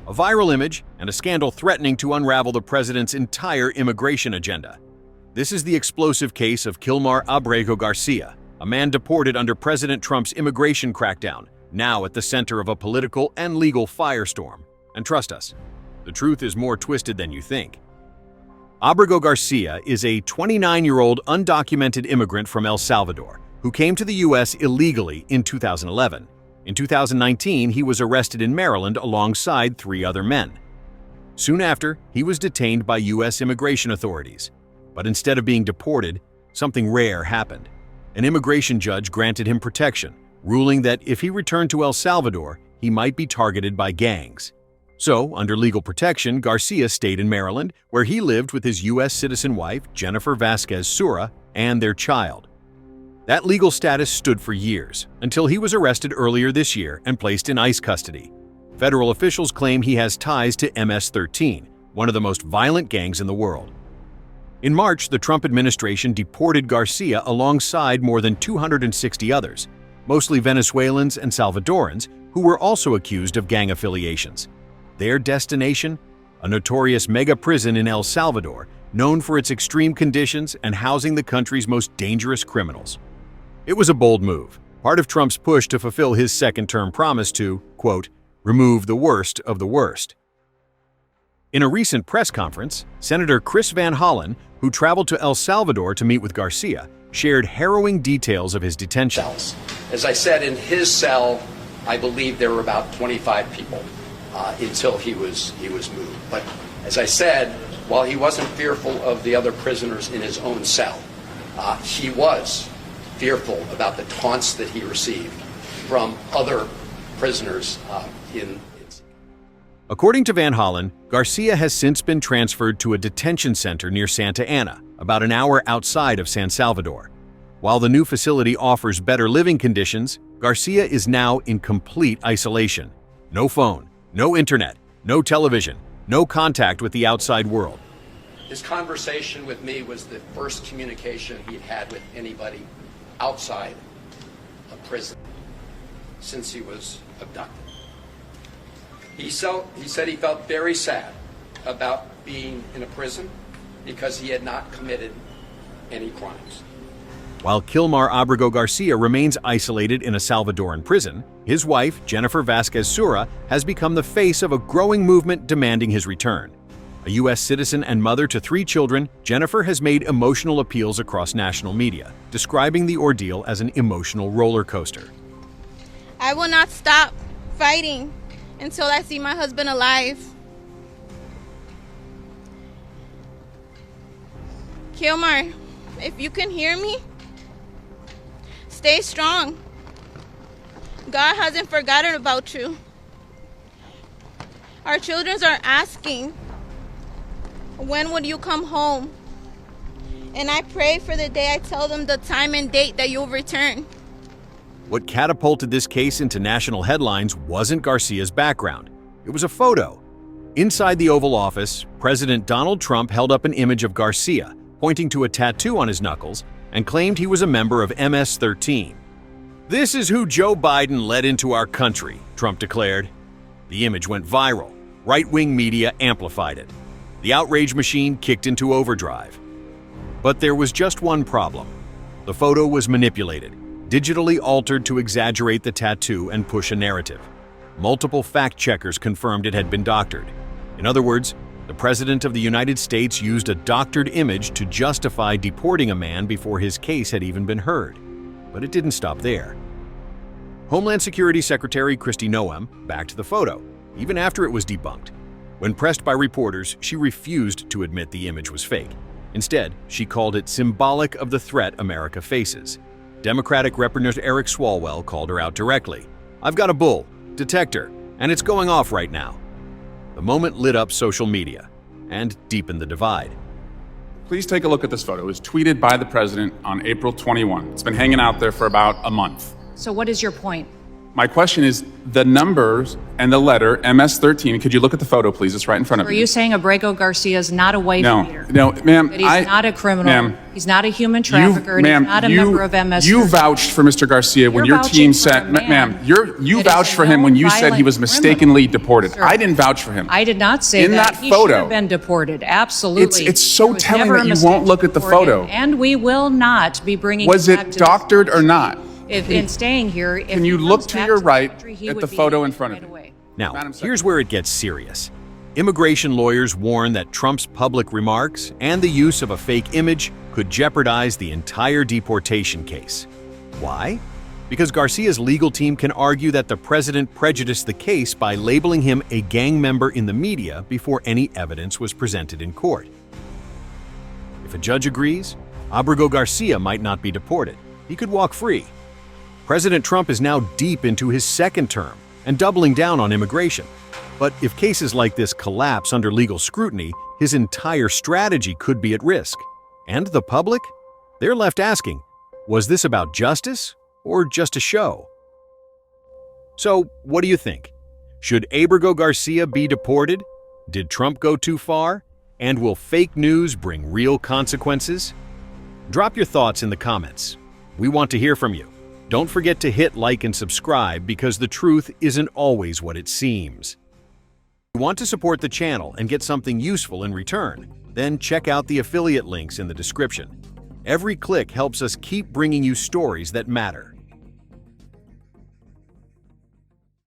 a viral image, and a scandal threatening to unravel the president's entire immigration agenda. This is the explosive case of Kilmar Ábrego García, a man deported under President Trump's immigration crackdown, now at the center of a political and legal firestorm. And trust us, the truth is more twisted than you think. Ábrego García is a 29-year-old undocumented immigrant from El Salvador who came to the U.S. illegally in 2011. In 2019, he was arrested in Maryland alongside 3 other men. Soon after, he was detained by U.S. immigration authorities. But instead of being deported, something rare happened. An immigration judge granted him protection, ruling that if he returned to El Salvador, he might be targeted by gangs. So, under legal protection, Garcia stayed in Maryland, where he lived with his U.S. citizen wife, Jennifer Vasquez Sura, and their child. That legal status stood for years, until he was arrested earlier this year and placed in ICE custody. Federal officials claim he has ties to MS-13, one of the most violent gangs in the world. In March, the Trump administration deported Garcia alongside more than 260 others, mostly Venezuelans and Salvadorans, who were also accused of gang affiliations. Their destination? A notorious mega prison in El Salvador, known for its extreme conditions and housing the country's most dangerous criminals. It was a bold move, part of Trump's push to fulfill his second-term promise to, quote, remove the worst of the worst. In a recent press conference, Senator Chris Van Hollen, who traveled to El Salvador to meet with Garcia, shared harrowing details of his detention. As I said, in his cell, I believe there were about 25 people until he was moved. But as I said, while he wasn't fearful of the other prisoners in his own cell, he was fearful about the taunts that he received from other prisoners in. According to Van Hollen, Garcia has since been transferred to a detention center near Santa Ana, about an hour outside of San Salvador. While the new facility offers better living conditions, Garcia is now in complete isolation. No phone, no internet, no television, no contact with the outside world. His conversation with me was the first communication he'd had with anybody outside a prison since he was abducted. He said he felt very sad about being in a prison because he had not committed any crimes. While Kilmar Ábrego García remains isolated in a Salvadoran prison, his wife, Jennifer Vasquez Sura, has become the face of a growing movement demanding his return. A U.S. citizen and mother to 3 children, Jennifer has made emotional appeals across national media, describing the ordeal as an emotional roller coaster. I will not stop fighting until I see my husband alive. Kilmar, if you can hear me, stay strong. God hasn't forgotten about you. Our children are asking, when would you come home? And I pray for the day I tell them the time and date that you'll return. What catapulted this case into national headlines wasn't Garcia's background. It was a photo. Inside the Oval Office, President Donald Trump held up an image of Garcia, pointing to a tattoo on his knuckles, and claimed he was a member of MS-13. "This is who Joe Biden led into our country," Trump declared. The image went viral. Right-wing media amplified it. The outrage machine kicked into overdrive. But there was just one problem. The photo was manipulated, digitally altered to exaggerate the tattoo and push a narrative. Multiple fact-checkers confirmed it had been doctored. In other words, the President of the United States used a doctored image to justify deporting a man before his case had even been heard. But it didn't stop there. Homeland Security Secretary Kristi Noem backed the photo, even after it was debunked. When pressed by reporters, she refused to admit the image was fake. Instead, she called it symbolic of the threat America faces. Democratic Representative Eric Swalwell called her out directly. "I've got a bull detector, and it's going off right now." The moment lit up social media and deepened the divide. Please take a look at this photo. It was tweeted by the president on April 21. It's been hanging out there for about a month. So what is your point? My question is the numbers and the letter MS-13. Could you look at the photo, please? It's right in front of Are you. you saying Ábrego Garcia is not a wife beater? No, ma'am. That he's not a criminal. Ma'am, he's not a human trafficker. And he's not a member of MS. You vouched for Mr. Garcia when You're your team vouching for said, a man ma'am, you that is vouched a for him when you known said he was violent mistakenly deported. Sir, I didn't vouch for him. I did not say In that He photo. should have been deported. Absolutely. It's so There was telling never a that you mistake won't look at the deported, photo. And we will not be bringing Was him back it to doctored this or not? If in staying here, if Can he you comes look to back your the right country, he at would the be photo in deported front of right you? away. Now, Madam Secretary. here's where it gets serious. Immigration lawyers warn that Trump's public remarks and the use of a fake image could jeopardize the entire deportation case. Why? Because Garcia's legal team can argue that the president prejudiced the case by labeling him a gang member in the media before any evidence was presented in court. If a judge agrees, Ábrego Garcia might not be deported. He could walk free. President Trump is now deep into his second term and doubling down on immigration. But if cases like this collapse under legal scrutiny, his entire strategy could be at risk. And the public? They're left asking, was this about justice or just a show? So, what do you think? Should Ábrego Garcia be deported? Did Trump go too far? And will fake news bring real consequences? Drop your thoughts in the comments. We want to hear from you. Don't forget to hit like and subscribe because the truth isn't always what it seems. If you want to support the channel and get something useful in return, then check out the affiliate links in the description. Every click helps us keep bringing you stories that matter.